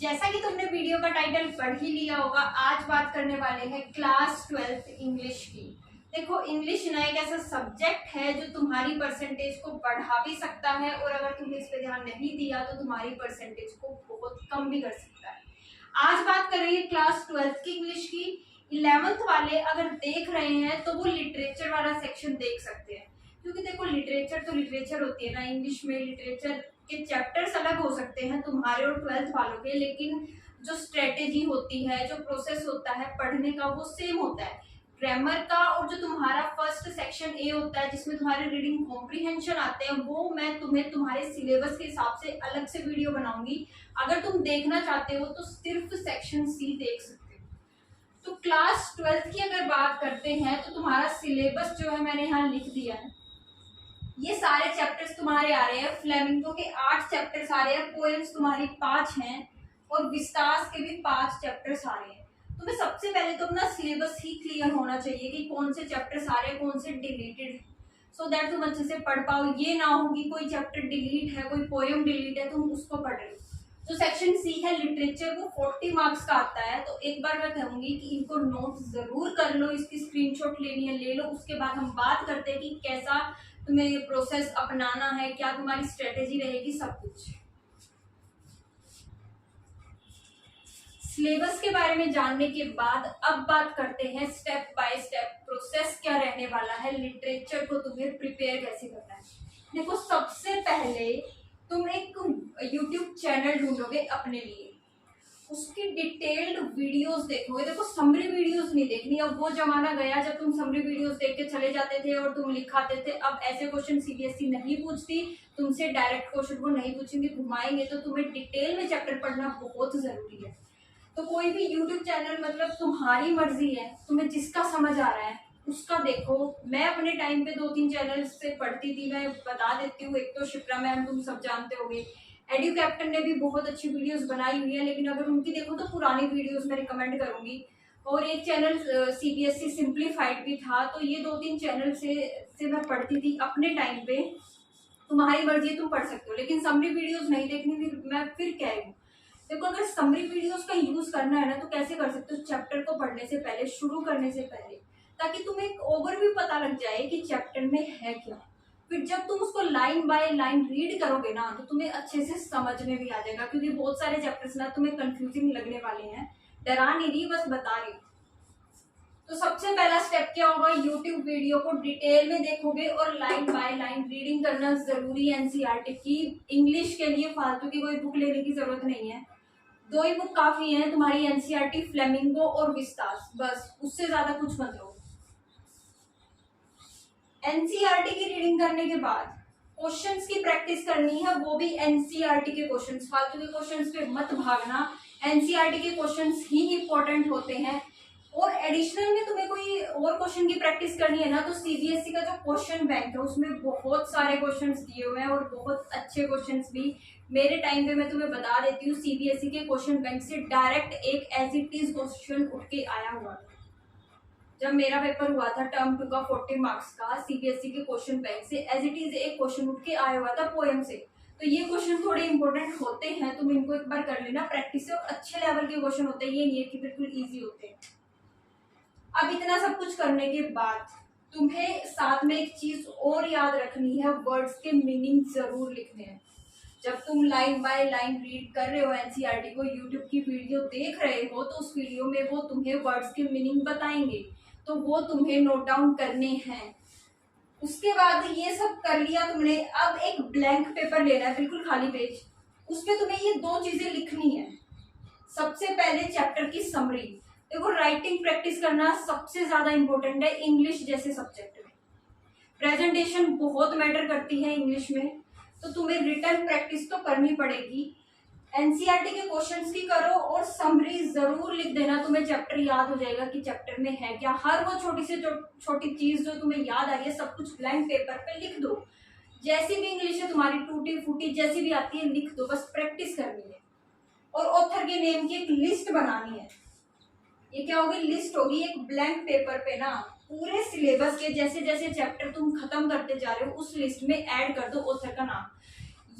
जैसा कि तुमने वीडियो का टाइटल पढ़ ही लिया होगा, आज बात करने वाले हैं क्लास 12th इंग्लिश की। देखो, इंग्लिश ना एक ऐसा सब्जेक्ट है जो तुम्हारी परसेंटेज को बढ़ा भी सकता है और अगर तुमने इस पे ध्यान नहीं दिया तो तुम्हारी परसेंटेज को बहुत कम भी कर सकता है। आज बात कर रही है क्लास 12th की इंग्लिश की। 11th वाले अगर देख रहे हैं तो वो लिटरेचर वाला सेक्शन देख सकते हैं, क्योंकि देखो लिटरेचर तो लिटरेचर होती है ना। इंग्लिश में लिटरेचर के चैप्टर्स अलग हो सकते हैं तुम्हारे और 12th वालों के, लेकिन जो स्ट्रेटेजी होती है, जो प्रोसेस होता है पढ़ने का, वो सेम होता है। ग्रामर का और जो तुम्हारा फर्स्ट सेक्शन ए होता है जिसमें तुम्हारे रीडिंग कॉम्प्रीहेंशन आते हैं, वो मैं तुम्हें तुम्हारे सिलेबस के हिसाब से अलग से वीडियो बनाऊंगी। अगर तुम देखना चाहते हो तो सिर्फ सेक्शन सी देख सकते हो। तो क्लास 12th की अगर बात करते हैं तो तुम्हारा सिलेबस जो है मैंने यहाँ लिख दिया है। ये सारे चैप्टर्स तुम्हारे आ रहे हैं। फ्लेमिंगो के 8 चैप्टर्स आ रहे हैं, पोएम्स तुम्हारी 5 हैं और विस्तास के भी 5 चैप्टर्स आ रहे हैं। तुम्हें सबसे पहले तो अपना सिलेबस ही क्लियर होना चाहिए कि कौन से चैप्टर्स आ रहे हैं, कौन से डिलीटेड है, सो दैट तुम अच्छे से पढ़ पाओ। ये ना हो कि कोई चैप्टर डिलीट है, कोई पोएम डिलीट है, तुम उसको पढ़ रहे हो। तो सेक्शन सी है लिटरेचर, वो 40 मार्क्स का आता है। तो एक बार मैं कहूंगी कि इनको नोट जरूर कर लो, इसकी स्क्रीनशॉट लेनी है ले लो। उसके बाद हम बात करते हैं कि कैसा तुम्हें ये प्रोसेस अपनाना है, क्या तुम्हारी स्ट्रेटेजी रहेगी, सब कुछ। सिलेबस के बारे में जानने के बाद अब बात करते हैं स्टेप बाय स्टेप प्रोसेस क्या रहने वाला है, लिटरेचर को तुम्हें प्रिपेयर कैसे करना है। देखो, सबसे पहले तुम एक YouTube चैनल ढूंढोगे अपने लिए, उसकी डिटेल्ड वीडियोस देखोगे। देखो, समरी वीडियोस नहीं देखनी। अब वो जमाना गया जब तुम समरी वीडियोस देख के चले जाते थे और तुम लिखाते थे। अब ऐसे क्वेश्चन सीबीएसई नहीं पूछती तुमसे, डायरेक्ट क्वेश्चन को नहीं पूछेंगे, घुमाएंगे। तो तुम्हें डिटेल में चैप्टर पढ़ना बहुत जरूरी है। तो कोई भी यूट्यूब चैनल, मतलब तुम्हारी मर्जी है, तुम्हें जिसका समझ आ रहा है उसका देखो। मैं अपने टाइम पे 2-3 चैनल से पढ़ती थी, मैं बता देती हूँ। एक तो शिप्रा मैम, तुम सब जानते होगे। एड्यू कैप्टन ने भी बहुत अच्छी वीडियोस बनाई हुई है, लेकिन अगर उनकी देखो तो पुरानी वीडियोस मैं रिकमेंड करूंगी। और एक चैनल सीबीएसई सिंप्लीफाइड भी था। तो ये 2-3 चैनल से मैं पढ़ती थी अपने टाइम पे। तुम्हारी मर्जी, तुम पढ़ सकते हो, लेकिन समरी वीडियोस नहीं देखनी। मैं फिर कह रही हूँ, देखो अगर समरी वीडियोस का यूज करना है ना तो कैसे कर सकते हो, चैप्टर को पढ़ने से पहले, शुरू करने से पहले, ताकि तुम्हें एक ओवरव्यू पता लग जाए कि चैप्टर में है क्या। फिर जब तुम उसको लाइन बाय लाइन रीड करोगे ना तो तुम्हें अच्छे से समझ में भी आ जाएगा, क्योंकि बहुत सारे चैप्टर्स ना तुम्हें कंफ्यूजिंग लगने वाले हैं। डरा नहीं रही, बस बता रही हूँ। तो सबसे पहला स्टेप क्या होगा, यूट्यूब वीडियो को डिटेल में देखोगे और लाइन बाय लाइन रीडिंग करना जरूरी है। एनसीईआरटी की इंग्लिश के लिए फालतू की कोई बुक लेने की जरूरत नहीं है। 2 ही बुक काफी है तुम्हारी, एनसीईआरटी, फ्लेमिंगो और विस्तास, बस। उससे ज्यादा कुछ मत लो। एनसीईआरटी की रीडिंग करने के बाद क्वेश्चंस की प्रैक्टिस करनी है, वो भी एनसीईआरटी के क्वेश्चंस। फालतू के क्वेश्चंस पे मत भागना, एनसीईआरटी के क्वेश्चंस ही इंपॉर्टेंट होते हैं। और एडिशनल में तुम्हें कोई और क्वेश्चन की प्रैक्टिस करनी है ना तो सीबीएसई का जो क्वेश्चन बैंक है उसमें बहुत सारे क्वेश्चंस दिए हुए हैं और बहुत अच्छे क्वेश्चंस भी। मेरे टाइम पे मैं तुम्हें बता देती हूँ, सीबीएसई के क्वेश्चन बैंक से डायरेक्ट एक एज इट इज क्वेश्चन उठ के आया हुआ। जब मेरा पेपर हुआ था टर्म 2 का 40 मार्क्स का, सीबीएसई के क्वेश्चन बैंक से एज इट इज एक क्वेश्चन उठ के आया हुआ था पोएम से। तो ये क्वेश्चन थोड़े इंपॉर्टेंट होते हैं, तुम इनको एक बार कर लेना प्रैक्टिस से। और अच्छे लेवल के क्वेश्चन होते हैं, ये नहीं है कि बिल्कुल ईजी होते हैं। अब इतना सब कुछ करने के बाद तुम्हें साथ में एक चीज और याद रखनी है, वर्ड्स के मीनिंग जरूर लिखने हैं। जब तुम लाइन बाय लाइन रीड कर रहे हो एनसीईआरटी को, यूट्यूब की वीडियो देख रहे हो, तो उस वीडियो में वो तुम्हें वर्ड्स के मीनिंग बताएंगे, तो वो तुम्हें नोट डाउन करने हैं। उसके बाद ये सब कर लिया तुमने, अब एक ब्लैंक पेपर लेना है, बिल्कुल खाली पेज। उसपे तुम्हें ये 2 चीजें लिखनी है। सबसे पहले चैप्टर की समरी। देखो, राइटिंग प्रैक्टिस करना सबसे ज्यादा इंपॉर्टेंट है इंग्लिश जैसे सब्जेक्ट में। प्रेजेंटेशन बहुत मैटर करती है इंग्लिश में, तो तुम्हें रिटन प्रैक्टिस तो करनी पड़ेगी। एनसीईआरटी के क्वेश्चंस की करो और समरी जरूर लिख देना, तुम्हें चैप्टर याद हो जाएगा कि चैप्टर में है क्या। हर वो छोटी से छोटी चीज जो तुम्हें याद आ रही है, सब कुछ ब्लैंक पेपर पे लिख दो। जैसी भी इंग्लिश है तुम्हारी, टूटी फूटी जैसी भी आती है, लिख दो, बस प्रैक्टिस करनी है। और ऑथर के नेम की एक लिस्ट बनानी है। ये क्या होगी, लिस्ट होगी एक ब्लैंक पेपर पे ना, पूरे सिलेबस के जैसे जैसे चैप्टर तुम खत्म करते जा रहे हो उस लिस्ट में ऐड कर दो ऑथर का नाम।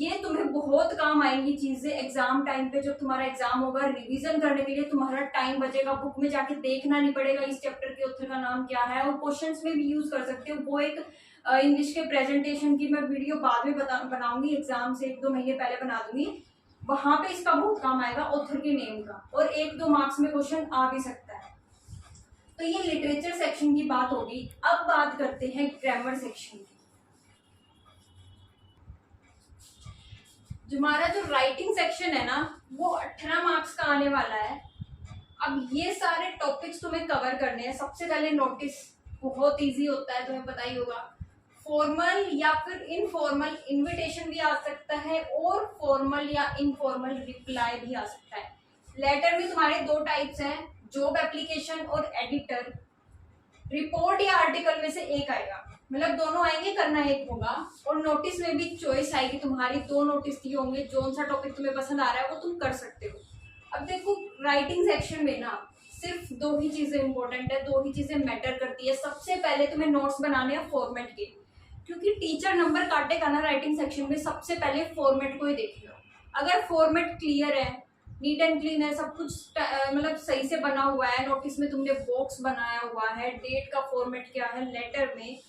ये तुम्हें बहुत काम आएंगी चीजें एग्जाम टाइम पे। जब तुम्हारा एग्जाम होगा, रिवीजन करने के लिए तुम्हारा टाइम बचेगा, बुक में जाके देखना नहीं पड़ेगा इस चैप्टर के ऑथर का नाम क्या है, और क्वेश्चंस में भी यूज कर सकते हो। वो एक इंग्लिश के प्रेजेंटेशन की मैं वीडियो बाद में बनाऊंगी, एग्जाम से 1-2 महीने पहले बना दूंगी, वहां पे इसका बहुत काम आएगा ऑथर के नेम का, और 1-2 मार्क्स में क्वेश्चन आ भी सकता है। तो ये लिटरेचर सेक्शन की बात होगी। अब बात करते हैं ग्रामर सेक्शन की। जो हमारा जो राइटिंग सेक्शन है ना, वो 18 मार्क्स का आने वाला है। अब ये सारे टॉपिक्स तुम्हें कवर करने हैं। सबसे पहले नोटिस बहुत इजी होता है, तुम्हें पता ही होगा। फॉर्मल या फिर इनफॉर्मल इनविटेशन भी आ सकता है, और फॉर्मल या इनफॉर्मल रिप्लाई भी आ सकता है। लेटर में तुम्हारे 2 टाइप्स हैं, जॉब एप्लीकेशन और एडिटर। रिपोर्ट या आर्टिकल में से एक आएगा, मतलब दोनों आएंगे, करना एक होगा। और नोटिस में भी चॉइस आएगी तुम्हारी, 2 नोटिस दिए होंगे, जो सा टॉपिक तुम्हें पसंद आ रहा है वो तुम कर सकते हो। अब देखो राइटिंग सेक्शन में ना सिर्फ 2 ही चीजें इंपॉर्टेंट है, 2 ही चीजें मैटर करती है। सबसे पहले तुम्हें नोट्स बनाने हैं फॉर्मेट के, क्योंकि टीचर नंबर काटेगा ना राइटिंग सेक्शन में, सबसे पहले फॉर्मेट को ही देखेगा। अगर फॉर्मेट क्लियर है, नीट एंड क्लीन है, सब कुछ मतलब सही से बना हुआ है, नोटिस में तुमने बॉक्स बनाया हुआ है, डेट का फॉर्मेट क्या है, लेटर में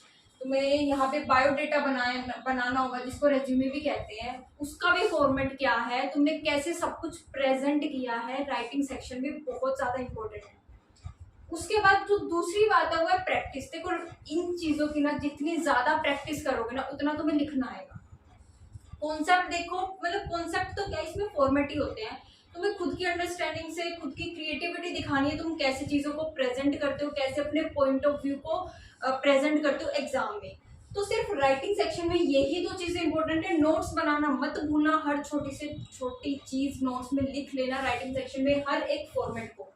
तुम्हें यहाँ पे बायोडेटा बनाना होगा, जिसको रेज्यूमे भी कहते हैं, उसका भी फॉर्मेट क्या है, तुमने कैसे सब कुछ प्रेजेंट किया है, राइटिंग सेक्शन में बहुत ज्यादा इंपॉर्टेंट है। उसके बाद जो दूसरी बात है वो है प्रैक्टिस। देखो इन चीजों की ना जितनी ज्यादा प्रैक्टिस करोगे ना, उतना तुम्हें लिखना आएगा। कॉन्सेप्ट देखो, मतलब कॉन्सेप्ट तो क्या इसमें फॉर्मेट ही होते हैं। तुम्हें खुद की अंडरस्टैंडिंग से खुद की क्रिएटिविटी दिखानी है, तुम कैसे चीजों को प्रेजेंट करते हो, कैसे अपने पॉइंट ऑफ व्यू को प्रेजेंट करते हो एग्जाम में। तो सिर्फ राइटिंग सेक्शन में यही 2 चीजें इंपॉर्टेंट है। नोट्स बनाना मत भूलना, हर छोटी से छोटी चीज नोट्स में लिख लेना राइटिंग सेक्शन में, हर एक फॉर्मेट को।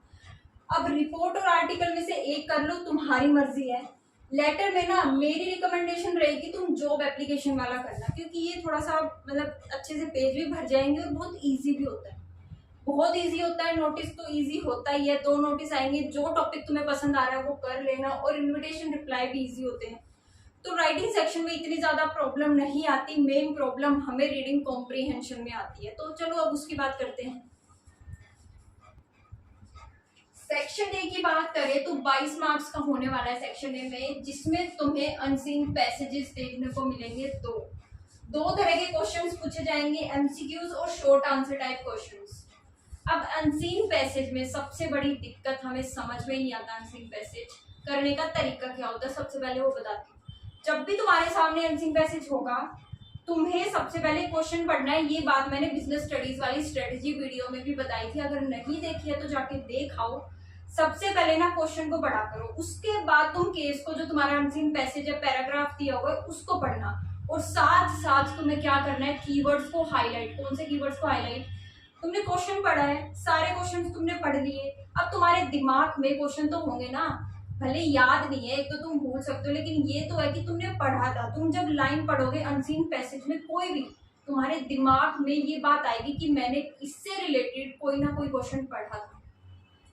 अब रिपोर्ट और आर्टिकल में से एक कर लो, तुम्हारी मर्जी है। लेटर में ना मेरी रिकमेंडेशन रहेगी तुम जॉब एप्लीकेशन वाला करना, क्योंकि ये थोड़ा सा मतलब अच्छे से पेज भी भर जाएंगे और बहुत इजी भी होता है, बहुत इजी होता है। नोटिस तो इजी होता ही है, 2 नोटिस आएंगे, जो टॉपिक तुम्हें पसंद आ रहा है वो कर लेना, और इनविटेशन रिप्लाई भी इजी होते हैं। तो राइटिंग सेक्शन में इतनी ज्यादा प्रॉब्लम नहीं आती, मेन प्रॉब्लम हमें रीडिंग कॉम्प्रीहेंशन में आती है। तो चलो अब उसकी बात करते हैं। सेक्शन ए की बात करें तो 22 मार्क्स का होने वाला है सेक्शन ए में, जिसमें तुम्हें अनसीन पैसेजेस देखने को मिलेंगे। 2 तरह के क्वेश्चंस पूछे जाएंगे, एमसीक्यूज और शॉर्ट आंसर टाइप क्वेश्चंस। अब अनसीन पैसेज में सबसे बड़ी दिक्कत हमें समझ में नहीं आता, अनसीन पैसेज करने का तरीका क्या होता है। सबसे पहले वो बताती हूँ। जब भी तुम्हारे सामने अनसीन पैसेज होगा, तुम्हें सबसे पहले क्वेश्चन पढ़ना है। ये बात मैंने बिजनेस स्टडीज वाली स्ट्रेटेजी वीडियो में भी बताई थी, अगर नहीं देखी है तो जाके देखाओ। सबसे पहले ना क्वेश्चन को पढ़ा करो, उसके बाद तुम केस को, जो तुम्हारा अनसीन पैसेज है, पैराग्राफ दिया होगा, उसको पढ़ना, और साथ साथ तुम्हें क्या करना है, कीवर्ड्स को हाईलाइट। कौन से कीवर्ड्स को हाईलाइट? तुमने क्वेश्चन पढ़ा है, सारे क्वेश्चन तुमने पढ़ लिए, अब तुम्हारे दिमाग में क्वेश्चन तो होंगे ना, भले याद नहीं है, एक तो तुम भूल सकते हो, लेकिन ये तो है कि तुमने पढ़ा था। तुम जब लाइन पढ़ोगे अनसीन पैसेज में कोई भी, तुम्हारे दिमाग में ये बात आएगी कि मैंने इससे रिलेटेड कोई ना कोई क्वेश्चन पढ़ा था।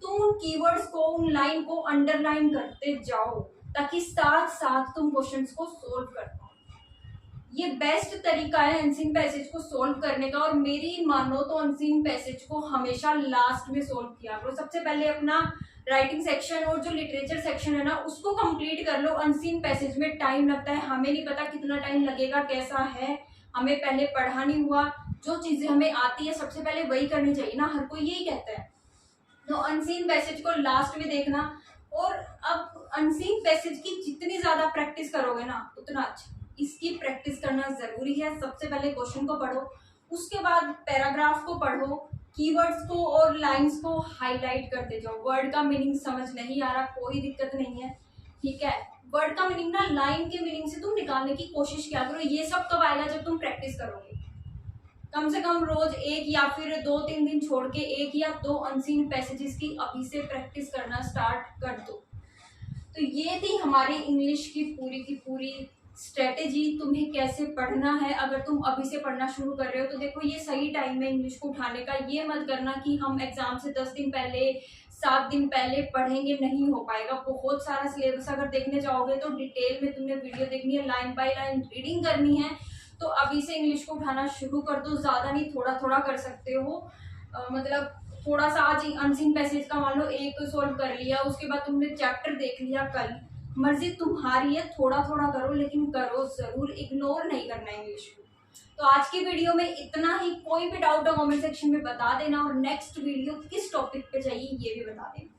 तुम उन कीवर्ड्स को, उन लाइन को अंडरलाइन करते जाओ, ताकि साथ साथ तुम क्वेश्चंस को सोल्व कर पाओ। ये बेस्ट तरीका है अनसीन पैसेज को सोल्व करने का, और मेरी मानो तो अनसीन पैसेज को हमेशा लास्ट में सोल्व किया करो। सबसे पहले अपना राइटिंग सेक्शन और जो लिटरेचर सेक्शन है ना, उसको कंप्लीट कर लो। अनसीन पैसेज में टाइम लगता है, हमें नहीं पता कितना टाइम लगेगा, कैसा है, हमें पहले पढ़ा नहीं हुआ। जो चीजें हमें आती है सबसे पहले वही करनी चाहिए ना, हर कोई यही कहता है। तो अनसीन पैसेज को लास्ट में देखना, और अब अनसीन पैसेज की जितनी ज्यादा प्रैक्टिस करोगे ना उतना अच्छा। इसकी प्रैक्टिस करना जरूरी है। सबसे पहले क्वेश्चन को पढ़ो, उसके बाद पैराग्राफ को पढ़ो, कीवर्ड्स को और लाइंस को हाईलाइट करते जाओ। वर्ड का मीनिंग समझ नहीं आ रहा, कोई दिक्कत नहीं है, ठीक है। वर्ड का मीनिंग ना लाइन के मीनिंग से तुम निकालने की कोशिश क्या करो। ये सब कब आएगा? जब तुम प्रैक्टिस करोगे। कम से कम रोज 1 या फिर 2-3 दिन छोड़ के 1 या 2 अनसीन पैसेजेस की अभी से प्रैक्टिस करना स्टार्ट कर दो। तो ये थी हमारी इंग्लिश की पूरी स्ट्रेटेजी, तुम्हें कैसे पढ़ना है। अगर तुम अभी से पढ़ना शुरू कर रहे हो तो देखो ये सही टाइम है इंग्लिश को उठाने का। ये मत करना कि हम एग्जाम से 10 दिन पहले, 7 दिन पहले पढ़ेंगे, नहीं हो पाएगा। बहुत सारा सिलेबस अगर देखने जाओगे तो डिटेल में तुमने वीडियो देखनी है, लाइन बाय लाइन रीडिंग करनी है, तो अभी से इंग्लिश को उठाना शुरू कर दो, ज़्यादा नहीं, थोड़ा थोड़ा कर सकते हो। मतलब थोड़ा सा आज अनसीन पैसेज का मान लो एक सोल्व कर लिया, उसके बाद तुमने चैप्टर देख लिया, कल मर्जी तुम्हारी है, थोड़ा थोड़ा करो लेकिन करो जरूर, इग्नोर नहीं करना इंग्लिश को। तो आज की वीडियो में इतना ही। कोई भी डाउट हो कमेंट सेक्शन में बता देना, और नेक्स्ट वीडियो किस टॉपिक पे चाहिए ये भी बता देना।